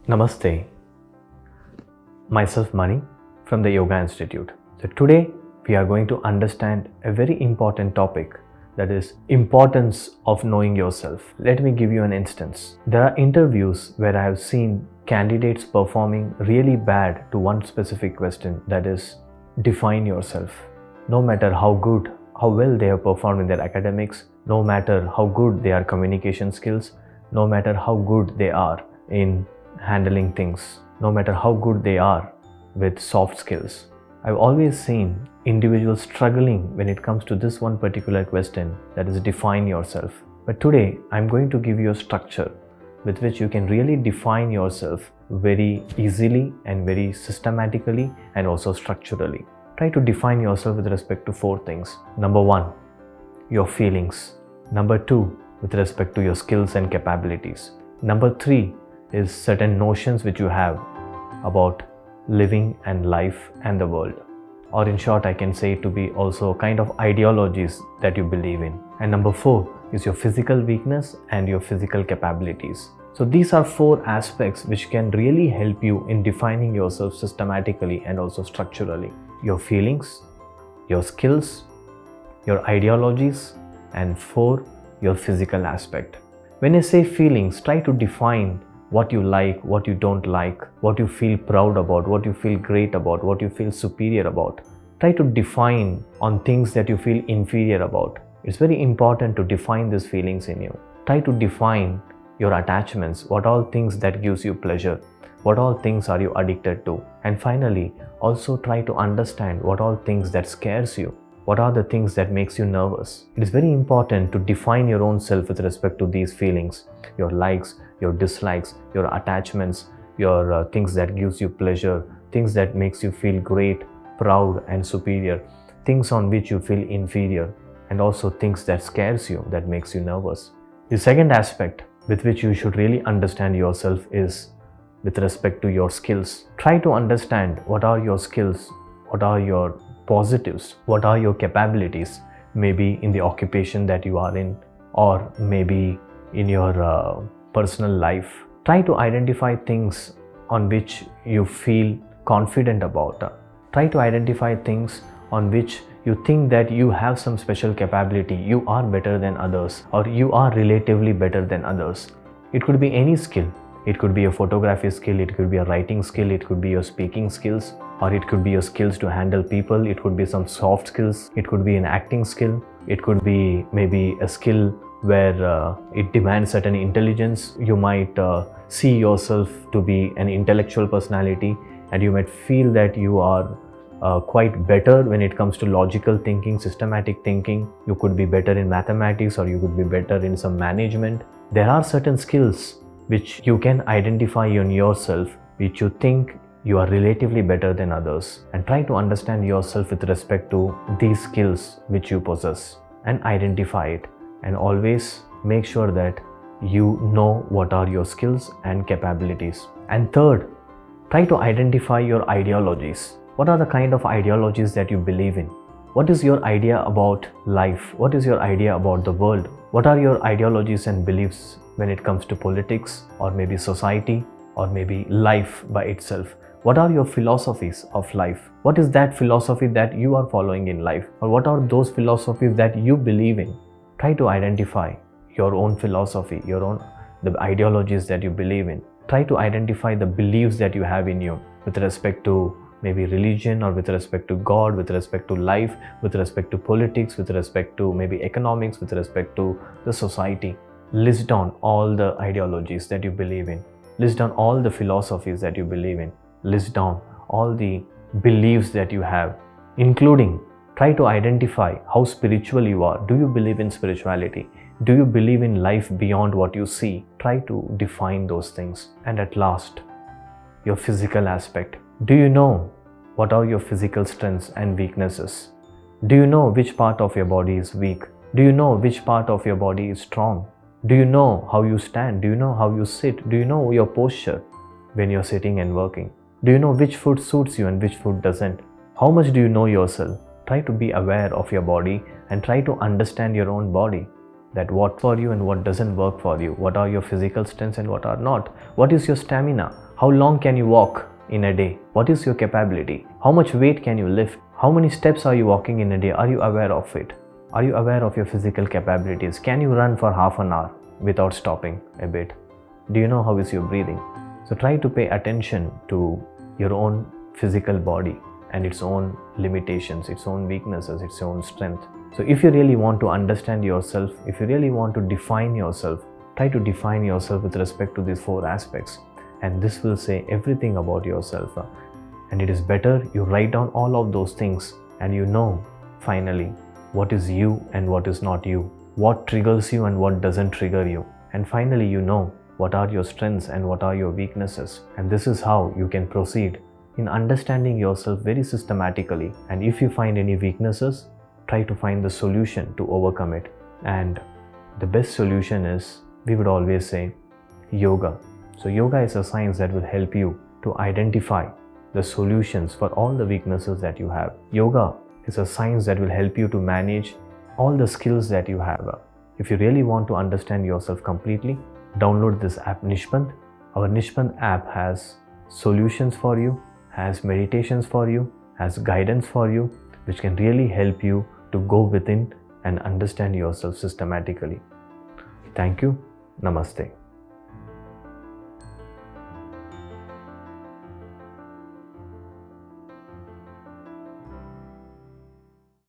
Namaste, myself Mani from the Yoga Institute. So today we are going to understand a very important topic, that is importance of knowing yourself. Let me give you an instance. There are interviews where I have seen candidates performing really bad to one specific question, that is define yourself. No matter how good, how well they have performed in their academics, no matter how good their communication skills, no matter how good they are in handling things, no matter how good they are with soft skills. I've always seen individuals struggling when it comes to this one particular question, that is define yourself. But today I'm going to give you a structure with which you can really define yourself very easily and very systematically and also structurally. Try to define yourself with respect to 4 things. Number 1, your feelings. Number 2, with respect to your skills and capabilities. Number 3 is certain notions which you have about living and life and the world. Or in short, I can say to be also kind of ideologies that you believe in. And number 4 is your physical weakness and your physical capabilities. So these are 4 aspects which can really help you in defining yourself systematically and also structurally. Your feelings, your skills, your ideologies, and 4, your physical aspect. When I say feelings, try to define what you like, what you don't like, what you feel proud about, what you feel great about, what you feel superior about. Try to define on things that you feel inferior about. It's very important to define these feelings in you. Try to define your attachments, what all things that gives you pleasure, what all things are you addicted to. And finally, also try to understand what all things that scares you. What are the things that makes you nervous? It is very important to define your own self with respect to these feelings, your likes, your dislikes, your attachments, your things that gives you pleasure, things that makes you feel great, proud and superior, things on which you feel inferior, and also things that scares you, that makes you nervous. The second aspect with which you should really understand yourself is with respect to your skills. Try to understand what are your skills, what are your positives, what are your capabilities, maybe in the occupation that you are in, or maybe in your personal life. Try to identify things on which you feel confident about. Try to identify things on which you think that you have some special capability, you are better than others, or you are relatively better than others. It could be any skill. It could be a photography skill, it could be a writing skill, it could be your speaking skills, or it could be your skills to handle people, it could be some soft skills, it could be an acting skill, it could be maybe a skill where it demands certain intelligence. You might see yourself to be an intellectual personality, and you might feel that you are quite better when it comes to logical thinking, systematic thinking. You could be better in mathematics, or you could be better in some management. There are certain skills which you can identify in yourself, which you think you are relatively better than others, and try to understand yourself with respect to these skills which you possess and identify it, and always make sure that you know what are your skills and capabilities. And third, try to identify your ideologies. What are the kind of ideologies that you believe in? What is your idea about life? What is your idea about the world? What are your ideologies and beliefs when it comes to politics, or maybe society, or maybe life by itself? What are your philosophies of life? What is that philosophy that you are following in life? Or what are those philosophies that you believe in? Try to identify your own philosophy, the ideologies that you believe in. Try to identify the beliefs that you have in you with respect to maybe religion, or with respect to God, with respect to life, with respect to politics, with respect to maybe economics, with respect to the society. List down all the ideologies that you believe in. List down all the philosophies that you believe in. List down all the beliefs that you have, including try to identify how spiritual you are. Do you believe in spirituality? Do you believe in life beyond what you see? Try to define those things. And at last, your physical aspect. Do you know what are your physical strengths and weaknesses? Do you know which part of your body is weak? Do you know which part of your body is strong? Do you know how you stand? Do you know how you sit? Do you know your posture when you're sitting and working? Do you know which food suits you and which food doesn't? How much do you know yourself? Try to be aware of your body and try to understand your own body. that what for you and what doesn't work for you, what are your physical strengths and what are not, what is your stamina, How long can you walk in a day? What is your capability? How much weight can you lift? How many steps are you walking in a day? Are you aware of it? Are you aware of your physical capabilities? Can you run for half an hour without stopping a bit? Do you know how is your breathing? So try to pay attention to your own physical body and its own limitations, its own weaknesses, its own strength. So if you really want to understand yourself, if you really want to define yourself, try to define yourself with respect to these 4 aspects. And this will say everything about yourself. And it is better you write down all of those things and you know finally what is you and what is not you, what triggers you and what doesn't trigger you. And finally you know what are your strengths and what are your weaknesses. And this is how you can proceed in understanding yourself very systematically. And if you find any weaknesses, try to find the solution to overcome it. And the best solution is, we would always say, yoga. So yoga is a science that will help you to identify the solutions for all the weaknesses that you have. Yoga is a science that will help you to manage all the skills that you have. If you really want to understand yourself completely, download this app Nispand. Our Nispand app has solutions for you, has meditations for you, has guidance for you, which can really help you to go within and understand yourself systematically. Thank you. Namaste.